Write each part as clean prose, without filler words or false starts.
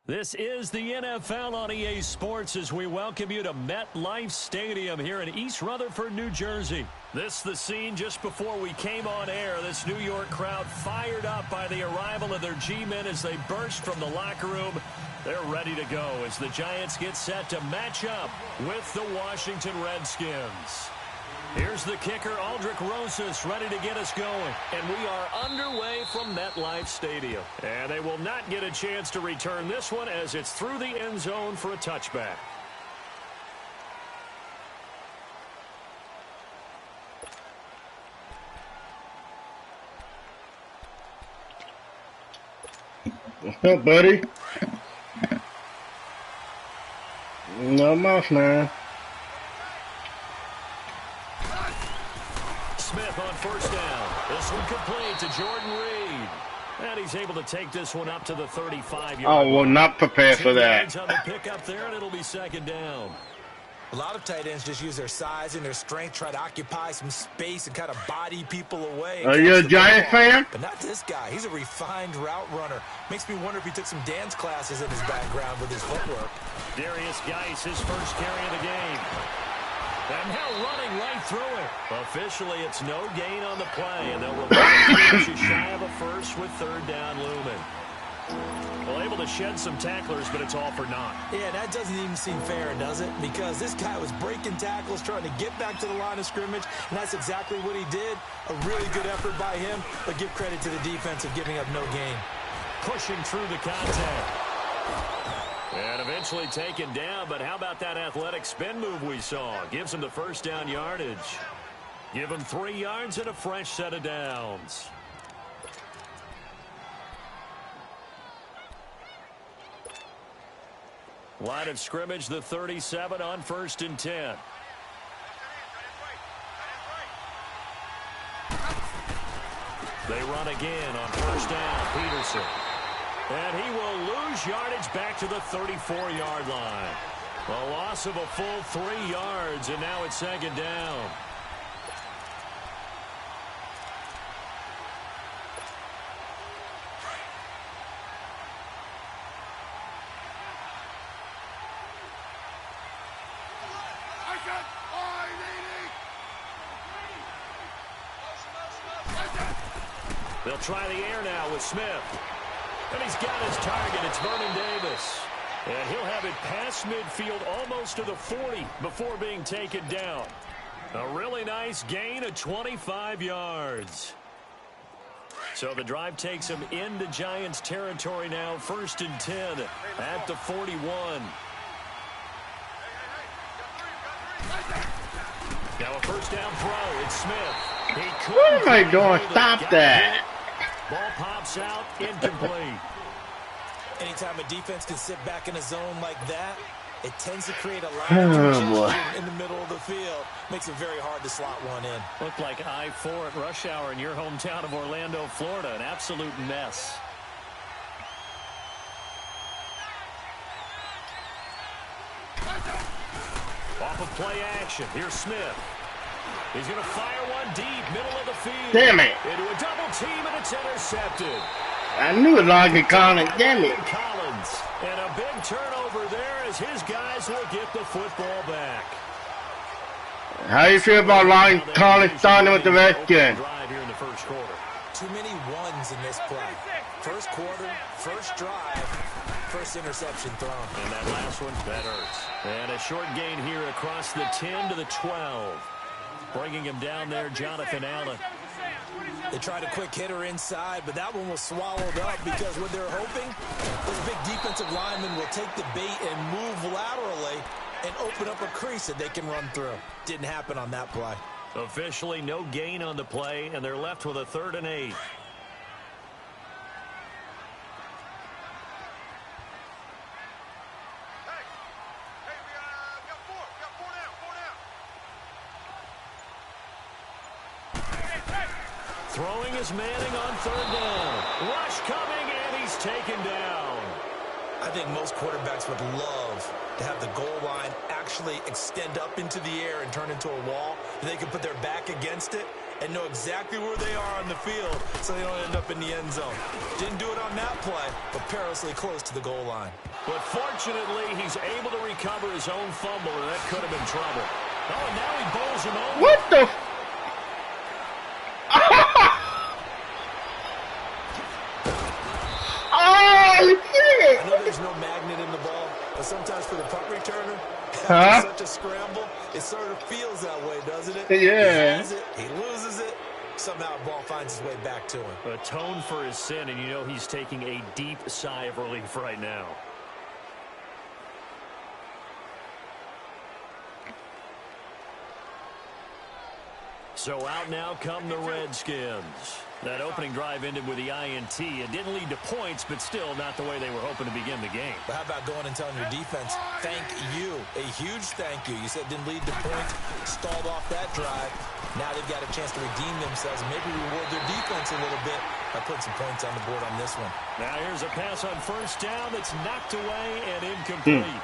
This is the NFL on EA Sports as we welcome you to MetLife Stadium here in East Rutherford, New Jersey. This is the scene just before we came on air. This New York crowd fired up by the arrival of their G-men as they burst from the locker room. They're ready to go as the Giants get set to match up with the Washington Redskins. Here's the kicker, Aldrich Rosas, ready to get us going. And we are underway from MetLife Stadium. And they will not get a chance to return this one as it's through the end zone for a touchback. What's up, buddy? No much, man. Smith on first down. This one complete to Jordan Reed. And he's able to take this one up to the 35-yard line. Oh, well, not prepared for that. On the pick up there, and it'll be second down. A lot of tight ends just use their size and their strength, try to occupy some space and kind of body people away. Are you a Giant fan? But not this guy. He's a refined route runner. Makes me wonder if he took some dance classes in his background with his footwork. Darius Geis, his first carry of the game. And now running right through it. Officially, it's no gain on the play, and they'll remain just shy of a first with third down looming. Well, able to shed some tacklers, but it's all for naught. Yeah, that doesn't even seem fair, does it? Because this guy was breaking tackles, trying to get back to the line of scrimmage, and that's exactly what he did. A really good effort by him, but give credit to the defense of giving up no gain. Pushing through the contact. And eventually taken down, but how about that athletic spin move we saw? Gives him the first down yardage. Give him 3 yards and a fresh set of downs. Line of scrimmage, the 37 on 1st and 10. They run again on first down. Peterson. And he will lose yardage back to the 34-yard line. A loss of a full 3 yards, and now it's second down. They'll try the air now with Smith. And he's got his target. It's Vernon Davis. And he'll have it past midfield almost to the 40 before being taken down. A really nice gain of 25 yards. So the drive takes him into Giants territory now. 1st and 10 at the 41. Now a first down throw. It's Smith. What am I doing? Stop that. Ball pops out, incomplete. Anytime a defense can sit back in a zone like that, it tends to create a line of congestion in the middle of the field. Makes it very hard to slot one in. Looked like I-4 at rush hour in your hometown of Orlando, Florida. An absolute mess. Off of play action. Here's Smith. He's going to fire one deep, middle of the field. Damn it. Into a double team, and it's intercepted. I knew it, Logan Collins. Damn it. Collins. And a big turnover there as his guys will get the football back. How you feel about Logan Collins starting with the Redskins? Drive here in the first quarter. Too many ones in this play. First quarter, first drive, first interception thrown. And that last one, that hurts. And a short gain here across the 10 to the 12. Bringing him down there, Jonathan Allen. They tried a quick hitter inside, but that one was swallowed up because what they're hoping, those big defensive linemen will take the bait and move laterally and open up a crease that they can run through. Didn't happen on that play. Officially no gain on the play, and they're left with a 3rd and 8. Throwing is Manning on 3rd down. Rush coming, and he's taken down. I think most quarterbacks would love to have the goal line actually extend up into the air and turn into a wall. They can put their back against it and know exactly where they are on the field so they don't end up in the end zone. Didn't do it on that play, but perilously close to the goal line. But fortunately, he's able to recover his own fumble, and that could have been trouble. Oh, and now he bowls him over. What the? Oh, shit! I know there's no magnet in the ball, but sometimes for the punt returner, after such a scramble, it sort of feels that way, doesn't it? Yeah. He has it, he loses it, somehow the ball finds its way back to him. Atone for his sin, and you know he's taking a deep sigh of relief right now. So out now come the Redskins. That opening drive ended with the INT. It didn't lead to points, but still not the way they were hoping to begin the game. But how about going and telling your defense, thank you, a huge thank you. You said it didn't lead to points, stalled off that drive. Now they've got a chance to redeem themselves and maybe reward their defense a little bit by putting some points on the board on this one. Now here's a pass on first down that's knocked away and incomplete.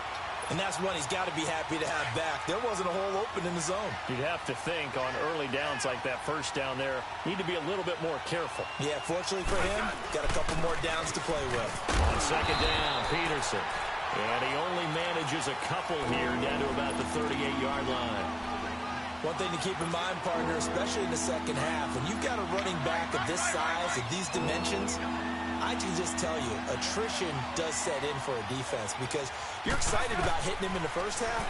And that's one he's got to be happy to have back. There wasn't a hole open in the zone. You'd have to think on early downs like that first down there, need to be a little bit more careful. Yeah, fortunately for him, got a couple more downs to play with. On second down, Peterson. And he only manages a couple here down to about the 38-yard line. One thing to keep in mind, partner, especially in the second half, when you've got a running back of this size, of these dimensions, I can just tell you, attrition does set in for a defense because you're excited about hitting him in the first half.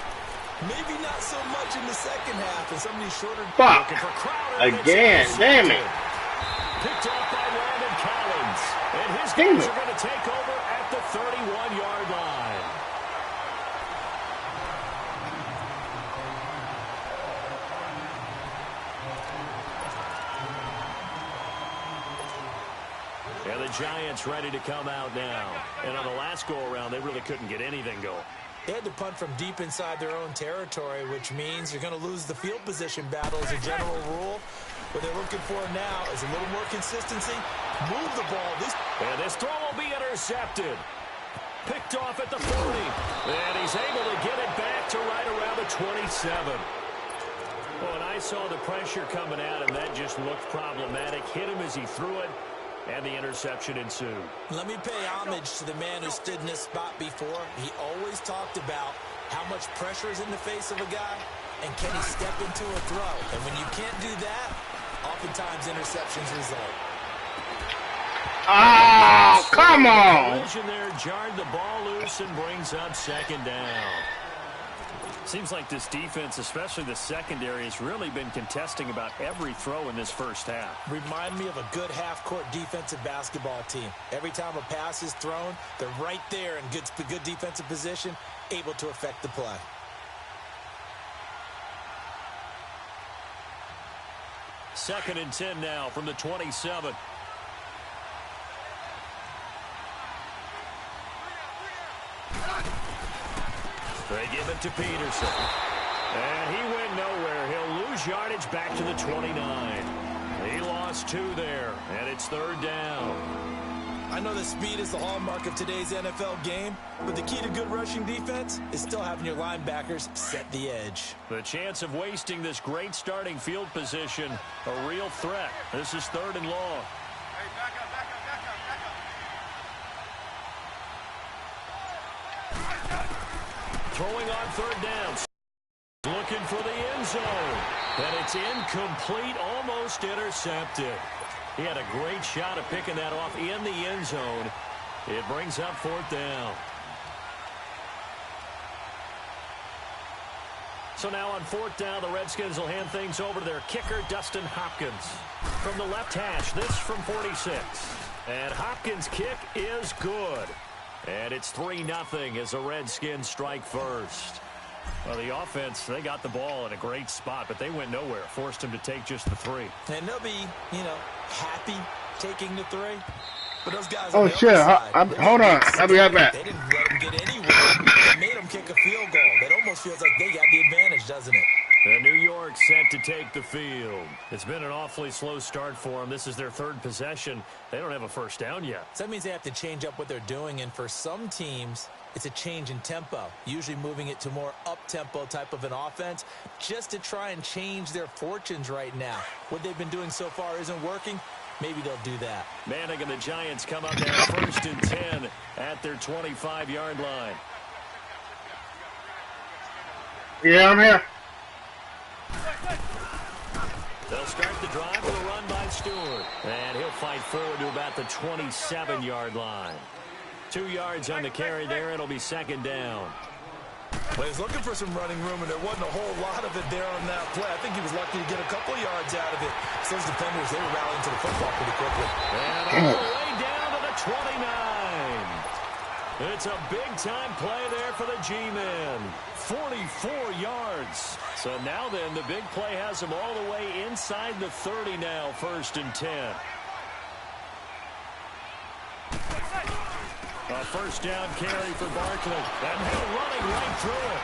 Maybe not so much in the second half, and some of these shorter... Fuck! Again, damn it! Picked off by Landon Collins, and his guys are going to take over at the 31-yard line. And the Giants ready to come out now. And on the last go-around, they really couldn't get anything going. They had to punt from deep inside their own territory, which means you're going to lose the field position battle as a general rule. What they're looking for now is a little more consistency. Move the ball. And this throw will be intercepted. Picked off at the 40. And he's able to get it back to right around the 27. Well, and I saw the pressure coming at him. That just looked problematic. Hit him as he threw it. And the interception ensued. Let me pay homage to the man who stood in this spot before. He always talked about how much pressure is in the face of a guy, and can he step into a throw. And when you can't do that, oftentimes interceptions result. Oh, come on! The collision there jarred the ball loose and brings up second down. Seems like this defense, especially the secondary, has really been contesting about every throw in this first half. Remind me of a good half-court defensive basketball team. Every time a pass is thrown, they're right there in good defensive position, able to affect the play. Second and 10 now from the 27. They give it to Peterson. And he went nowhere. He'll lose yardage back to the 29. He lost 2 there, and it's third down. I know that speed is the hallmark of today's NFL game, but the key to good rushing defense is still having your linebackers set the edge. The chance of wasting this great starting field position, a real threat. This is third and long. Hey, back up. Throwing on third down. Looking for the end zone. And it's incomplete, almost intercepted. He had a great shot at picking that off in the end zone. It brings up fourth down. So now on fourth down, the Redskins will hand things over to their kicker, Dustin Hopkins. From the left hash, this from 46. And Hopkins' kick is good. And it's 3-0 as the Redskins strike first. Well, the offense, they got the ball in a great spot, but they went nowhere. Forced him to take just the 3. And they'll be, happy taking the 3. But those guys Oh, shit. Hold on. I'll be right back. They didn't let him get anywhere. They made him kick a field goal. It almost feels like they got the advantage, doesn't it? And New York set to take the field. It's been an awfully slow start for them. This is their third possession. They don't have a first down yet. So that means they have to change up what they're doing, and for some teams, it's a change in tempo, usually moving it to more up-tempo type of an offense just to try and change their fortunes right now. What they've been doing so far isn't working. Maybe they'll do that. Manning and the Giants come up now first and 10 at their 25-yard line. Yeah, I'm here. They'll start the drive with a run by Stewart. And he'll fight forward to about the 27-yard line. 2 yards on the carry there. It'll be second down. Well, he was looking for some running room, and there wasn't a whole lot of it there on that play. I think he was lucky to get a couple yards out of it. So those defenders, they were rallying to the football pretty quickly. And all the way down to the 29. It's a big-time play there for the G-men. 44 yards. So now then, the big play has them all the way inside the 30 now, first and 10. A first down carry for Barkley. And they're running right through it.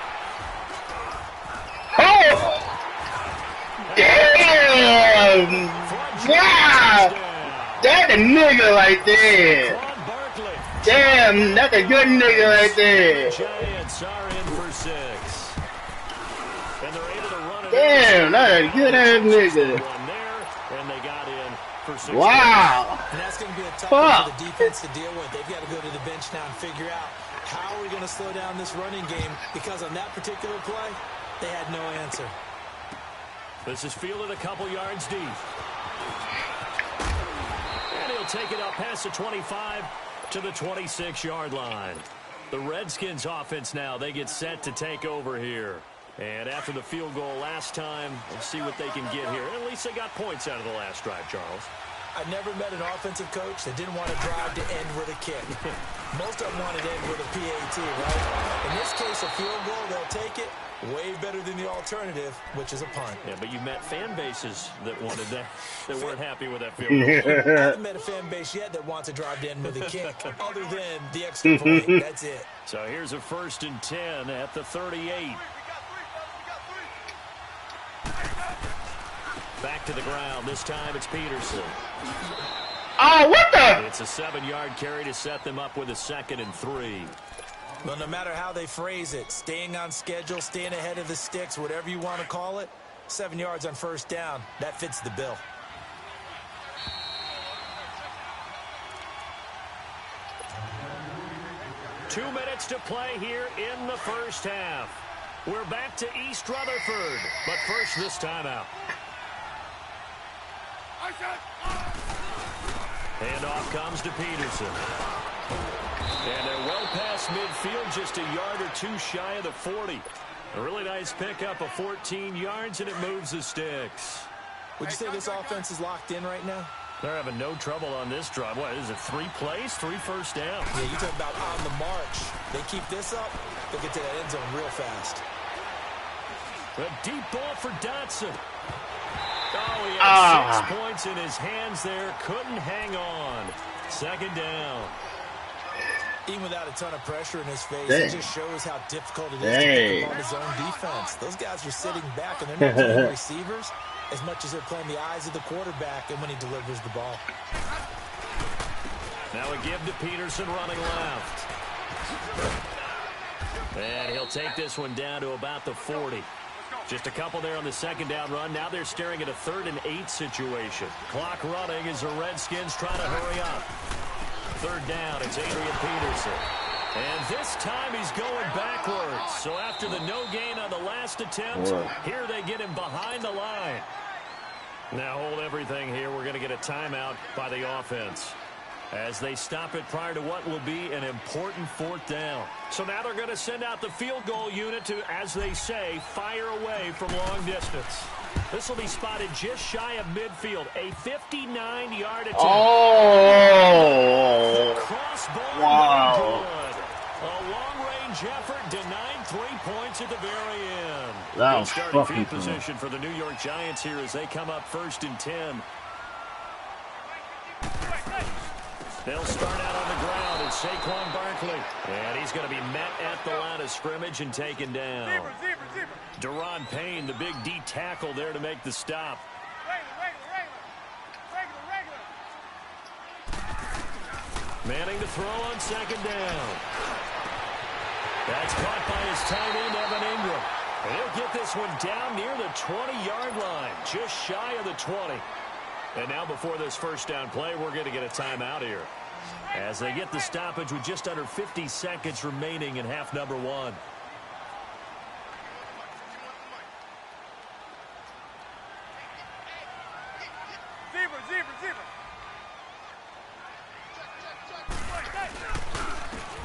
Oh! Damn! Wow! That's a nigga right there. Damn, that's a good nigga right there. Giants are in for 6. And they're able to run it. Damn, that's a good ass nigga. One there, and they got in for 6. Wow. And that's going to be a tough one for the defense to deal with. They've got to go to the bench now and figure out how are we going to slow down this running game, because on that particular play, they had no answer. This is fielded a couple yards deep. And he'll take it up past the 25 to the 26-yard line. The Redskins offense now, they get set to take over here. And after the field goal last time, we'll see what they can get here. And at least they got points out of the last drive, Charles. I've never met an offensive coach that didn't want to drive to end with a kick. Most of them wanted to end with a PAT, right? In this case, a field goal, they'll take it. Way better than the alternative, which is a punt. Yeah, but you met fan bases that wanted that, that weren't happy with that field goal. I haven't met a fan base yet that wants to drive to end with a kick, other than the extra point. That's it. So here's a first and 10 at the 38. Back to the ground. This time it's Peterson. Oh, what the? It's a 7-yard carry to set them up with a 2nd and 3. Well, no matter how they phrase it, staying on schedule, staying ahead of the sticks, whatever you want to call it, 7 yards on first down, that fits the bill. Two minutes to play here in the first half. We're back to East Rutherford, but first this timeout. Handoff comes to Peterson. And they're well past midfield, just a yard or two shy of the 40. A really nice pickup of 14 yards, and it moves the sticks. Would you say this offense is locked in right now? They're having no trouble on this drive. What, is it 3 plays, 3 first downs? Yeah, you talk about on the march. They keep this up, they'll get to that end zone real fast. A deep ball for Dotson. Oh, he had 6 points in his hands there. Couldn't hang on. Second down. Even without a ton of pressure in his face, it just shows how difficult it is to pick up on his own defense. Those guys are sitting back, and they're not playing receivers as much as they're playing the eyes of the quarterback and when he delivers the ball. Now a give to Peterson running left. And he'll take this one down to about the 40. Just a couple there on the second down run. Now they're staring at a 3rd and 8 situation. Clock running as the Redskins try to hurry up. 3rd down, it's Adrian Peterson. And this time he's going backwards. So after the no gain on the last attempt, here they get him behind the line. Now hold everything here. We're going to get a timeout by the offense as they stop it prior to what will be an important 4th down. So now they're going to send out the field goal unit to, as they say, fire away from long distance. This will be spotted just shy of midfield. A 59-yard attempt. Oh! Crossbar. Wow. Good. A long-range effort denied 3 points at the very end. That Good was starting fucking field cool. position for the New York Giants here as they come up 1st and 10. They'll start out on the ground. It's Saquon Barkley. And he's going to be met at the line of scrimmage and taken down. Deron Payne, the big D tackle there to make the stop. Manning to throw on second down. That's caught by his tight end, Evan Ingram. And he'll get this one down near the 20-yard line, just shy of the 20. And now before this first down play, we're going to get a timeout here, as they get the stoppage with just under 50 seconds remaining in half number one.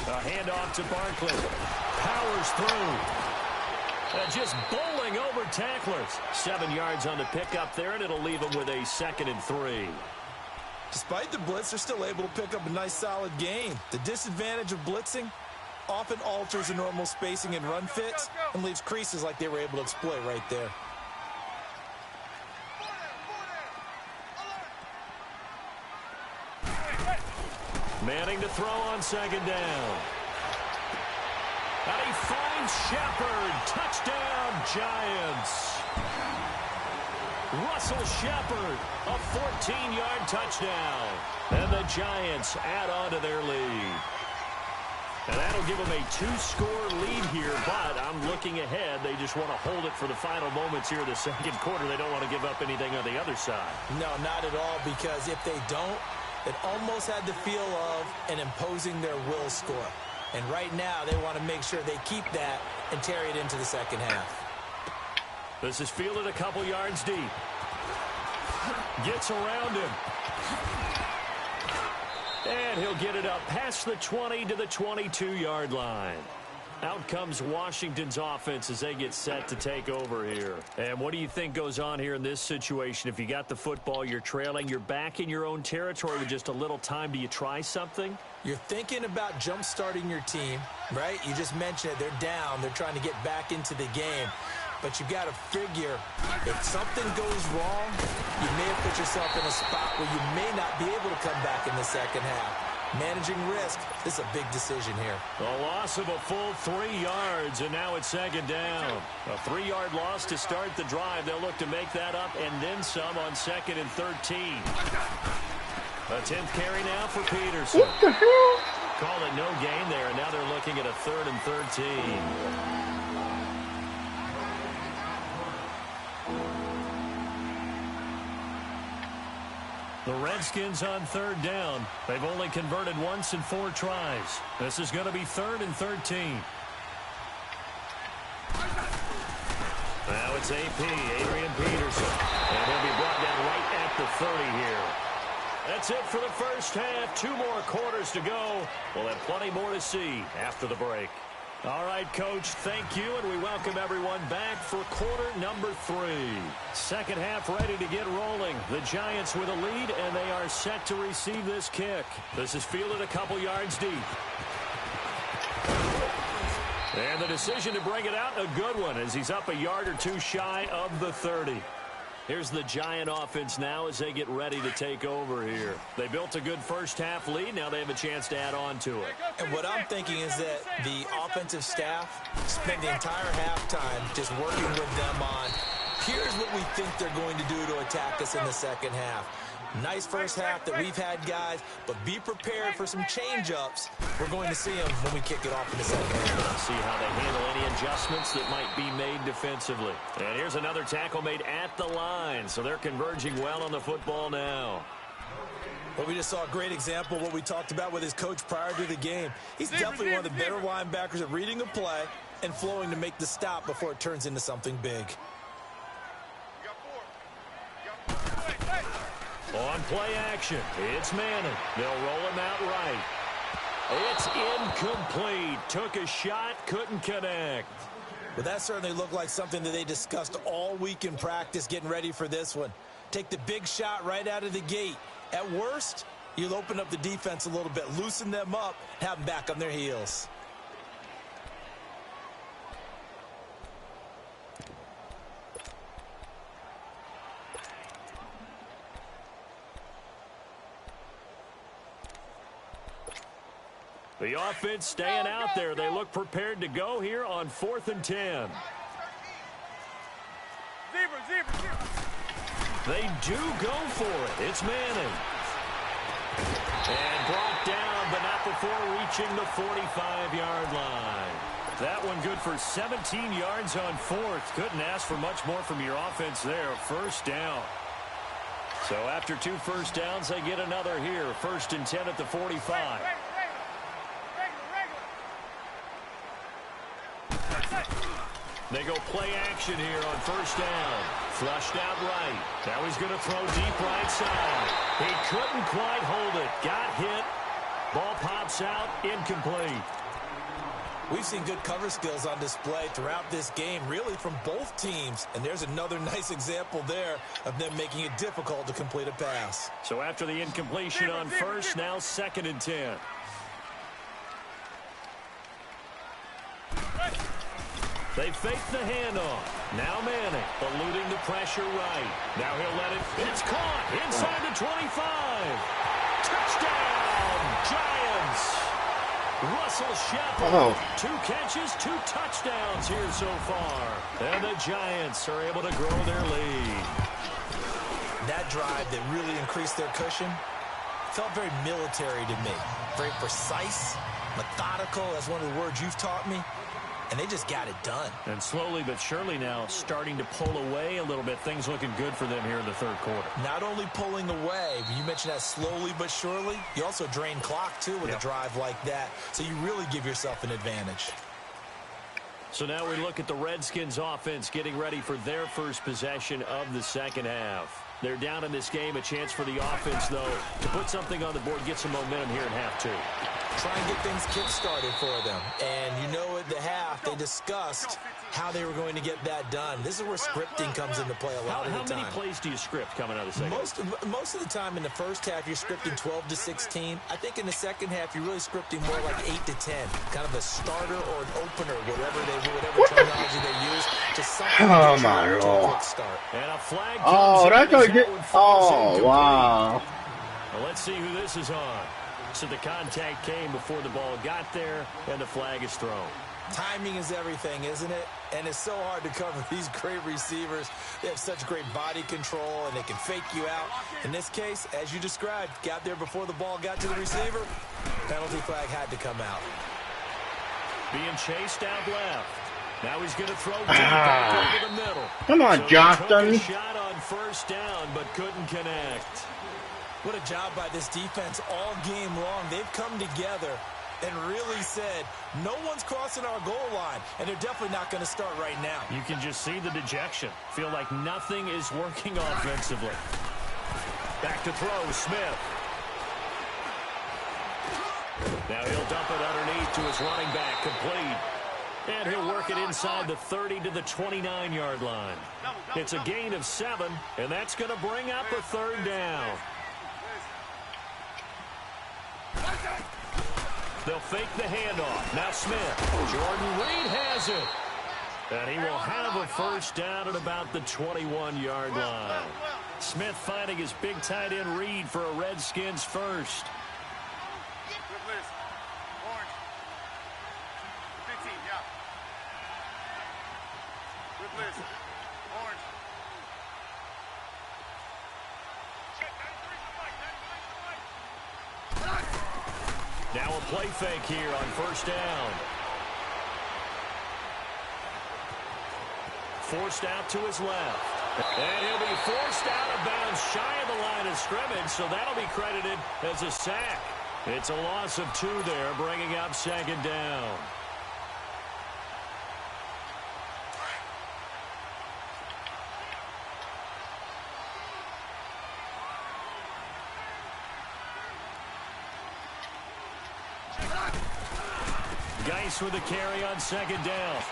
A handoff to Barkley. Powers through. Just bowling over tacklers. 7 yards on the pickup there, and it'll leave him with a 2nd and 3. Despite the blitz, they're still able to pick up a nice solid gain. The disadvantage of blitzing often alters the normal spacing and run fits and leaves creases like they were able to exploit right there. Manning to throw on second down. And he finds Shepard. Touchdown, Giants. Russell Shepard, a 14-yard touchdown. And the Giants add on to their lead. And that'll give them a 2-score lead here, but I'm looking ahead. They just want to hold it for the final moments here of the second quarter. They don't want to give up anything on the other side. No, not at all, because if they don't, it almost had the feel of an imposing their will score. And right now, they want to make sure they keep that and carry it into the second half. This is fielded a couple yards deep. Gets around him. And he'll get it up past the 20 to the 22-yard line. Out comes Washington's offense as they get set to take over here. And what do you think goes on here in this situation? If you got the football, you're trailing, you're back in your own territory with just a little time. Do you try something? You're thinking about jump-starting your team, right? You just mentioned it. They're down. They're trying to get back into the game. But you got to figure, if something goes wrong, you may have put yourself in a spot where you may not be able to come back in the second half. Managing risk, this is a big decision here. A loss of a full 3 yards, and now it's second down. A 3-yard loss to start the drive. They'll look to make that up and then some on 2nd and 13. A 10th carry now for Peterson. What the hell? Call it no gain there, and now they're looking at a 3rd and 13. The Redskins on 3rd down. They've only converted once in 4 tries. This is going to be 3rd and 13. Now it's AP, Adrian Peterson. And he'll be brought down right at the 30 here. That's it for the first half. 2 more quarters to go. We'll have plenty more to see after the break. All right, Coach, thank you, and we welcome everyone back for quarter number 3. Second half ready to get rolling. The Giants with a lead, and they are set to receive this kick. This is fielded a couple yards deep. And the decision to bring it out, a good one, as he's up a yard or 2 shy of the 30. Here's the Giant offense now as they get ready to take over here. They built a good first half lead. Now they have a chance to add on to it. And what I'm thinking is that the offensive staff spent the entire halftime just working with them on, here's what we think they're going to do to attack us in the second half. Nice first half that we've had, guys, but be prepared for some change-ups. We're going to see them when we kick it off in the second half. See how they handle any adjustments that might be made defensively. And here's another tackle made at the line, so they're converging well on the football now. Well, we just saw a great example of what we talked about with his coach prior to the game. He's definitely one of the better linebackers at reading a play and flowing to make the stop before it turns into something big. On play action, it's Manning. They'll roll him out right. It's incomplete. Took a shot, couldn't connect. Well, that certainly looked like something that they discussed all week in practice getting ready for this one. Take the big shot right out of the gate. At worst, you'll open up the defense a little bit, loosen them up, have them back on their heels. The offense staying out there. They look prepared to go here on 4th and 10. They do go for it. It's Manning. And brought down, but not before reaching the 45-yard line. That one good for 17 yards on fourth. Couldn't ask for much more from your offense there. First down. So after 2 first downs, they get another here. 1st and 10 at the 45. They go play action here on 1st down. Flushed out right. Now he's going to throw deep right side. He couldn't quite hold it. Got hit. Ball pops out. Incomplete. We've seen good cover skills on display throughout this game, really from both teams. And there's another nice example there of them making it difficult to complete a pass. So after the incompletion on 1st, now 2nd and 10. They fake the handoff. Now Manning eluding the pressure right. Now he'll let it. It's caught inside the 25. Touchdown, Giants. Russell Shepard. 2 catches, 2 touchdowns here so far. And the Giants are able to grow their lead. That drive that really increased their cushion felt very military to me. Very precise, methodical. That's one of the words you've taught me. And they just got it done. And slowly but surely now starting to pull away a little bit. Things looking good for them here in the 3rd quarter. Not only pulling away, but you mentioned that slowly but surely. You also drain clock, too, with a drive like that. So you really give yourself an advantage. So now we look at the Redskins offense getting ready for their first possession of the 2nd half. They're down in this game. A chance for the offense, though, to put something on the board, get some momentum here in half 2. Try and get things kick-started for them. And you know at the half, they discussed how they were going to get that done. This is where scripting comes into play a lot of the time. How many plays do you script coming out of the 2nd? Most of the time in the 1st half, you're scripting 12 to 16. I think in the 2nd half, you're really scripting more like 8 to 10. Kind of a starter or an opener, whatever terminology they use. Just something to get a quick start. And a flag. That's how you get. Oh, wow. Well, let's see who this is on. So the contact came before the ball got there, and the flag is thrown. Timing is everything, isn't it? And it's so hard to cover these great receivers. They have such great body control, and they can fake you out. In this case, as you described, got there before the ball got to the receiver. Penalty flag had to come out. Being chased out left. Now he's going to throw deep back over the middle. Come on, so Johnston. Shot on 1st down, but couldn't connect. What a job by this defense all game long. They've come together and really said, no one's crossing our goal line, and they're definitely not going to start right now. You can just see the dejection. Feel like nothing is working offensively. Back to throw, Smith. Now he'll dump it underneath to his running back, complete. And he'll work it inside the 30 to the 29-yard line. It's a gain of 7, and that's going to bring up a 3rd down. They'll fake the handoff. Now Smith. Jordan Reed has it. And he will have a 1st down at about the 21-yard line. Smith finding his big tight end Reed for a Redskins first. Now a play fake here on 1st down. Forced out to his left. And he'll be forced out of bounds shy of the line of scrimmage, so that'll be credited as a sack. It's a loss of 2 there, bringing up 2nd down. Geis with a carry on 2nd down.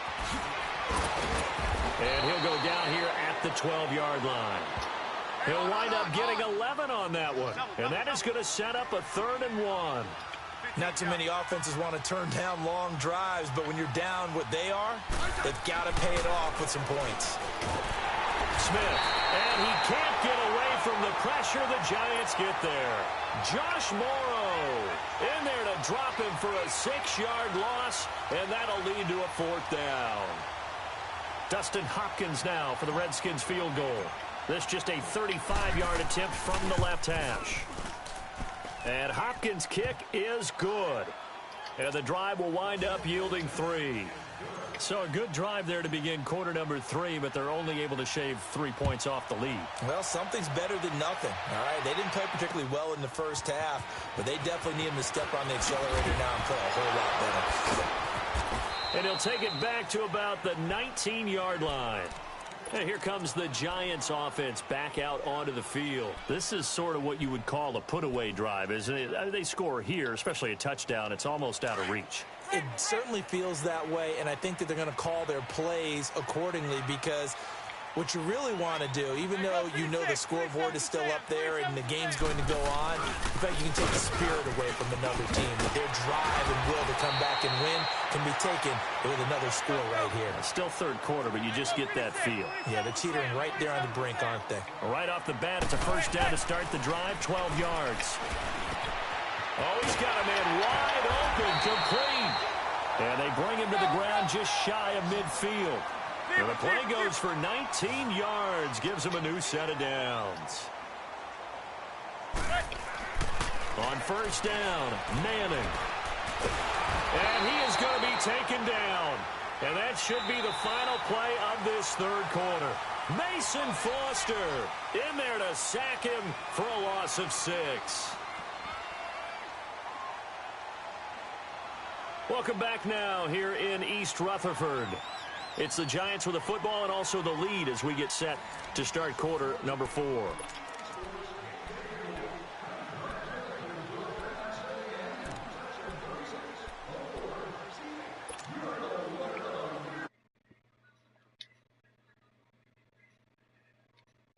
And he'll go down here at the 12-yard line. He'll wind up getting 11 on that one. And that is going to set up a 3rd and 1. Not too many offenses want to turn down long drives, but when you're down what they are, they've got to pay it off with some points. Smith, and he can't get away from the pressure. The Giants get there. Josh Morrow in there to drop him for a 6-yard loss, and that'll lead to a 4th down. Dustin Hopkins now for the Redskins field goal. This just a 35-yard attempt from the left hash. And Hopkins' kick is good. And the drive will wind up yielding 3. So a good drive there to begin quarter number 3, but they're only able to shave 3 points off the lead. Well, something's better than nothing. All right, they didn't play particularly well in the first half, but they definitely need him to step on the accelerator now and play a whole lot better. And he'll take it back to about the 19-yard line. And here comes the Giants offense back out onto the field. This is sort of what you would call a put-away drive, isn't it? They score here, especially a touchdown. It's almost out of reach. It certainly feels that way, and I think that they're going to call their plays accordingly, because what you really want to do, even though you know the scoreboard is still up there and the game's going to go on, in fact, you can take the spirit away from another team. Their drive and will to come back and win can be taken with another score right here. It's still third quarter, but you just get that feel. Yeah, they're teetering right there on the brink, aren't they? Right off the bat, it's a first down to start the drive, 12 yards. Oh, he's got a man wide open, complete. And they bring him to the ground just shy of midfield. And the play goes for 19 yards, gives him a new set of downs. On first down, Manning. And he is going to be taken down. And that should be the final play of this third quarter. Mason Foster in there to sack him for a loss of 6. Welcome back now here in East Rutherford. It's the Giants with the football and also the lead as we get set to start quarter number 4.